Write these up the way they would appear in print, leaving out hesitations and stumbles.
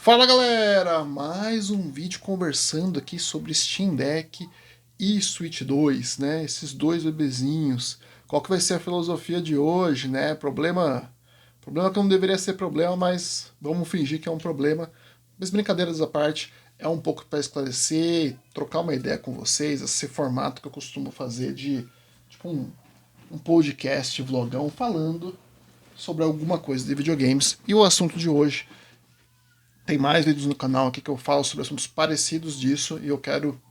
Fala galera, mais um vídeo conversando aqui sobre Steam Deck e Switch 2, né? Esses dois bebezinhos. Qual que vai ser a filosofia de hoje, né? Problema que não deveria ser problema, mas vamos fingir que é um problema. Mas brincadeiras à parte, é um pouco para esclarecer, trocar uma ideia com vocês, esse formato que eu costumo fazer de tipo um podcast, vlogão, falando sobre alguma coisa de videogames. E o assunto de hoje tem mais vídeos no canal aqui que eu falo sobre assuntos parecidos disso e eu quero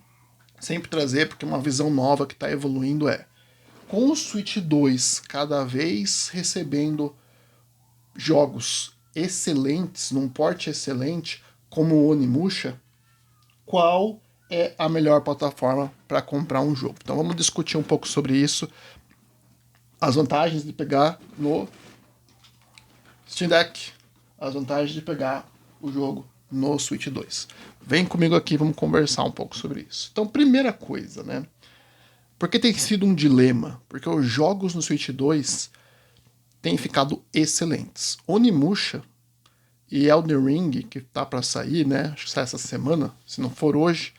sempre trazer, porque uma visão nova que está evoluindo com o Switch 2 cada vez recebendo jogos excelentes, num porte excelente, como o Onimusha, qual é a melhor plataforma para comprar um jogo? Então vamos discutir um pouco sobre isso, as vantagens de pegar no Steam Deck, as vantagens de pegar o jogo no Switch 2. Vem comigo aqui, vamos conversar um pouco sobre isso. Então, primeira coisa, né? Porque tem sido um dilema? Porque os jogos no Switch 2 têm ficado excelentes. Onimusha e Elden Ring, que tá para sair, né? Acho que sai essa semana, se não for hoje,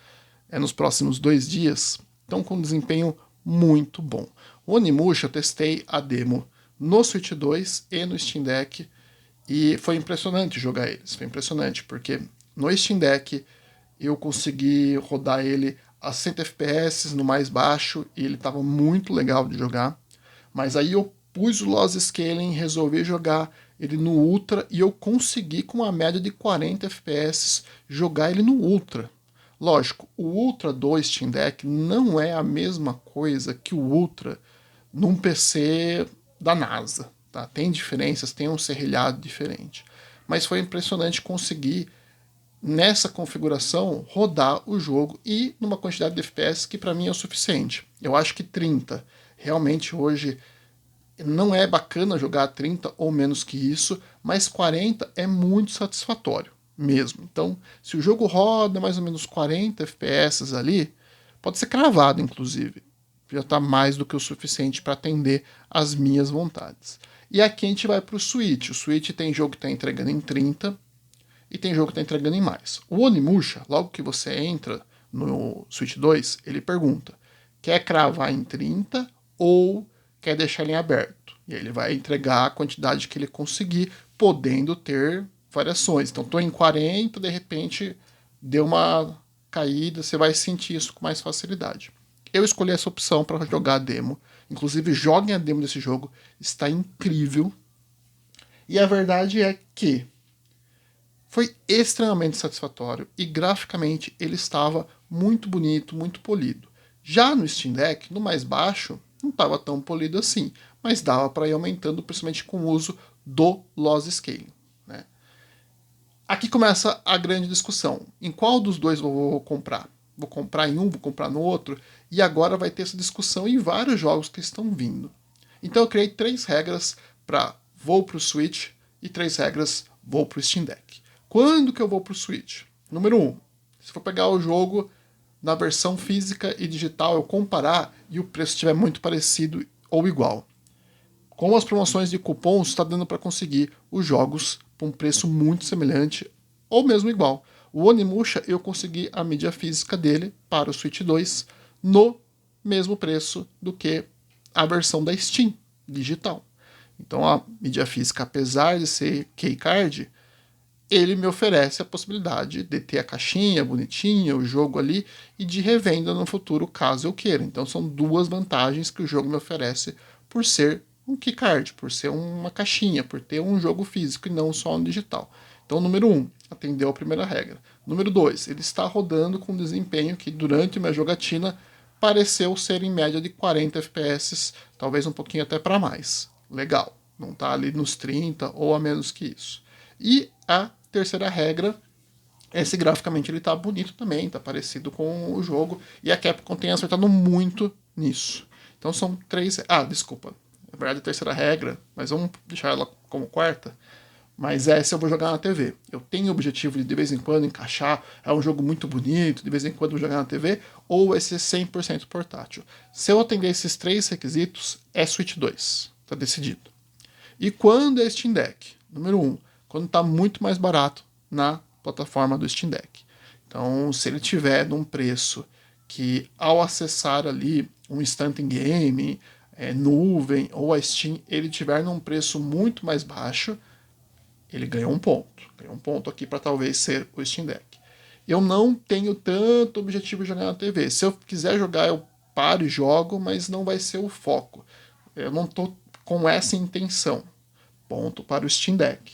é nos próximos 2 dias, estão com um desempenho muito bom. O Onimusha eu testei a demo no Switch 2 e no Steam Deck, e foi impressionante jogar eles, foi impressionante, porque no Steam Deck eu consegui rodar ele a 100 FPS no mais baixo e ele estava muito legal de jogar, mas aí eu pus o Lost Scaling, resolvi jogar ele no Ultra e eu consegui com uma média de 40 FPS jogar ele no Ultra. Lógico, o Ultra do Steam Deck não é a mesma coisa que o Ultra num PC da NASA. Tá? Tem diferenças, tem um serrilhado diferente. Mas foi impressionante conseguir, nessa configuração, rodar o jogo e numa quantidade de FPS que para mim é o suficiente. Eu acho que 30. Realmente hoje não é bacana jogar a 30 ou menos que isso, mas 40 é muito satisfatório mesmo. Então, se o jogo roda mais ou menos 40 FPS ali, pode ser cravado inclusive, já está mais do que o suficiente para atender às minhas vontades. E aqui a gente vai para o Switch. O Switch tem jogo que está entregando em 30 e tem jogo que está entregando em mais. O Onimusha, logo que você entra no Switch 2, ele pergunta: quer cravar em 30 ou quer deixar ele em aberto? E aí ele vai entregar a quantidade que ele conseguir, podendo ter variações. Então, estou em 40, de repente deu uma caída, você vai sentir isso com mais facilidade. Eu escolhi essa opção para jogar a demo. Inclusive, joguem a demo desse jogo, está incrível. E a verdade é que foi extremamente satisfatório e graficamente ele estava muito bonito, muito polido. Já no Steam Deck, no mais baixo, não estava tão polido assim, mas dava para ir aumentando, principalmente com o uso do Lost Scaling. Né? Aqui começa a grande discussão. Em qual dos dois eu vou comprar? Vou comprar em um, vou comprar no outro? E agora vai ter essa discussão em vários jogos que estão vindo. Então eu criei 3 regras para vou para o Switch e 3 regras vou para o Steam Deck. Quando que eu vou para o Switch? Número 1. Se for pegar o jogo na versão física e digital, eu comparar e o preço estiver muito parecido ou igual. Com as promoções de cupons, está dando para conseguir os jogos por um preço muito semelhante ou mesmo igual. O Onimusha eu consegui a mídia física dele para o Switch 2 no mesmo preço do que a versão da Steam digital. Então a mídia física, apesar de ser keycard, ele me oferece a possibilidade de ter a caixinha bonitinha, o jogo ali, e de revenda no futuro, caso eu queira. Então são 2 vantagens que o jogo me oferece por ser um keycard, por ser uma caixinha, por ter um jogo físico e não só um digital. Então, número 1, atendeu a primeira regra. Número 2, ele está rodando com um desempenho que durante minha jogatina pareceu ser em média de 40 FPS, talvez um pouquinho até para mais. Legal, não está ali nos 30 ou a menos que isso. E a terceira regra é se graficamente ele tá bonito também, tá parecido com o jogo, e a Capcom tem acertado muito nisso. Então são 3... desculpa. Na verdade, a terceira regra, mas vamos deixar ela como quarta. Mas essa eu vou jogar na TV. Eu tenho o objetivo de vez em quando encaixar, é um jogo muito bonito, de vez em quando vou jogar na TV, ou vai ser 100% portátil. Se eu atender esses 3 requisitos, é Switch 2. Tá decidido. E quando é Steam Deck? Número 1, quando está muito mais barato na plataforma do Steam Deck. Então, se ele tiver num preço que, ao acessar ali um instant game, nuvem ou a Steam, ele tiver num preço muito mais baixo, ele ganhou um ponto. Ganhou um ponto aqui para talvez ser o Steam Deck. Eu não tenho tanto objetivo de jogar na TV. Se eu quiser jogar, eu paro e jogo, mas não vai ser o foco. Eu não estou com essa intenção. Ponto para o Steam Deck.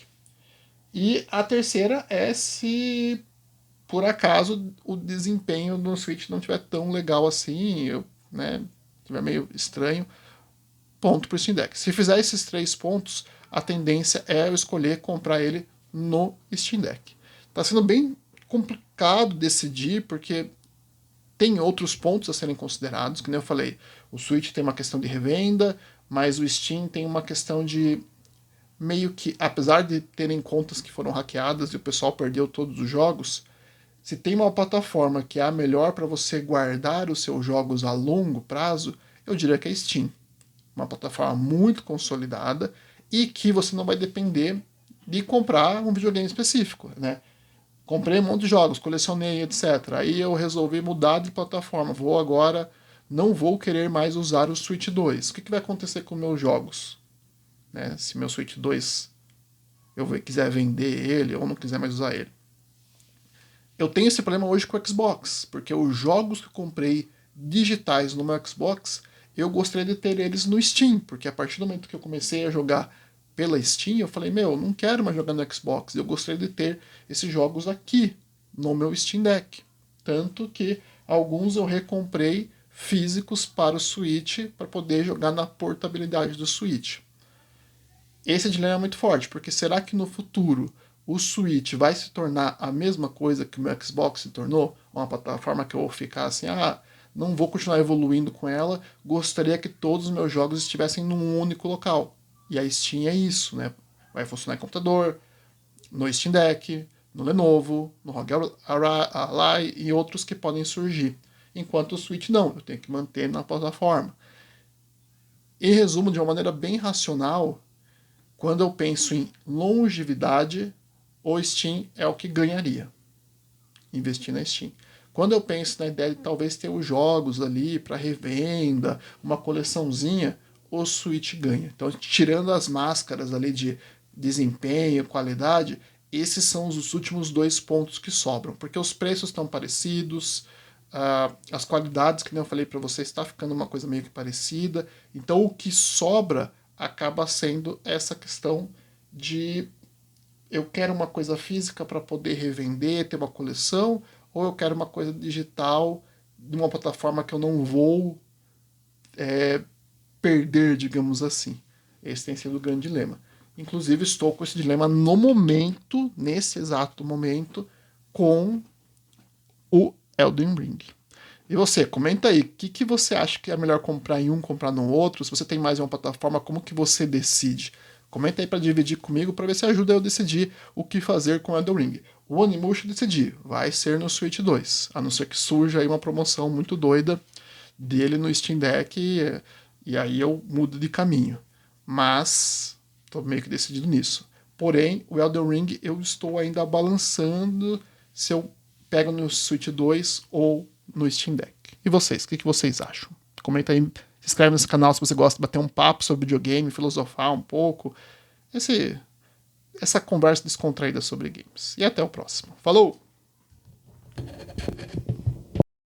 E a terceira é se, por acaso, o desempenho no Switch não estiver tão legal assim, estiver meio estranho, ponto para o Steam Deck. Se fizer esses 3 pontos, a tendência é eu escolher comprar ele no Steam Deck. Está sendo bem complicado decidir, porque tem outros pontos a serem considerados, que nem eu falei, o Switch tem uma questão de revenda, mas o Steam tem uma questão de meio que, apesar de terem contas que foram hackeadas e o pessoal perdeu todos os jogos, se tem uma plataforma que é a melhor para você guardar os seus jogos a longo prazo, eu diria que é a Steam. Uma plataforma muito consolidada e que você não vai depender de comprar um videogame específico, né? Comprei um monte de jogos, colecionei, etc. Aí eu resolvi mudar de plataforma. Não vou querer mais usar o Switch 2. O que vai acontecer com meus jogos? Né? Se meu Switch 2 eu quiser vender ele ou não quiser mais usar ele. Eu tenho esse problema hoje com o Xbox, porque os jogos que eu comprei digitais no meu Xbox, eu gostaria de ter eles no Steam, porque a partir do momento que eu comecei a jogar pela Steam, eu falei, não quero mais jogar no Xbox, eu gostaria de ter esses jogos aqui, no meu Steam Deck. Tanto que alguns eu recomprei físicos para o Switch, para poder jogar na portabilidade do Switch. Esse dilema é muito forte, porque será que no futuro o Switch vai se tornar a mesma coisa que o meu Xbox se tornou? Uma plataforma que eu vou ficar assim, não vou continuar evoluindo com ela, gostaria que todos os meus jogos estivessem num único local. E a Steam é isso, né? Vai funcionar em computador, no Steam Deck, no Lenovo, no ROG Ally e outros que podem surgir. Enquanto o Switch não, eu tenho que manter na plataforma. Em resumo, de uma maneira bem racional, quando eu penso em longevidade, o Steam é o que ganharia. Investir na Steam. Quando eu penso na ideia de talvez ter os jogos ali para revenda, uma coleçãozinha, o Switch ganha. Então, tirando as máscaras ali de desempenho, qualidade, esses são os últimos 2 pontos que sobram, porque os preços estão parecidos, as qualidades, que nem eu falei para você, está ficando uma coisa meio que parecida, então o que sobra acaba sendo essa questão de eu quero uma coisa física para poder revender, ter uma coleção, ou eu quero uma coisa digital de uma plataforma que eu não vou perder, digamos assim. Esse tem sido o grande dilema. Inclusive, estou com esse dilema no momento, nesse exato momento, com o Elden Ring. E você, comenta aí, o que você acha que é melhor comprar em um, comprar no outro? Se você tem mais uma plataforma, como que você decide? Comenta aí para dividir comigo, para ver se ajuda eu a decidir o que fazer com o Elden Ring. O Onimusha decidi, vai ser no Switch 2, a não ser que surja aí uma promoção muito doida dele no Steam Deck e aí eu mudo de caminho. Mas estou meio que decidido nisso. Porém, o Elden Ring eu estou ainda balançando se eu pego no Switch 2 ou no Steam Deck. E vocês, o que vocês acham? Comenta aí, se inscreve nesse canal se você gosta de bater um papo sobre videogame, filosofar um pouco. Essa conversa descontraída sobre games. E até o próximo. Falou!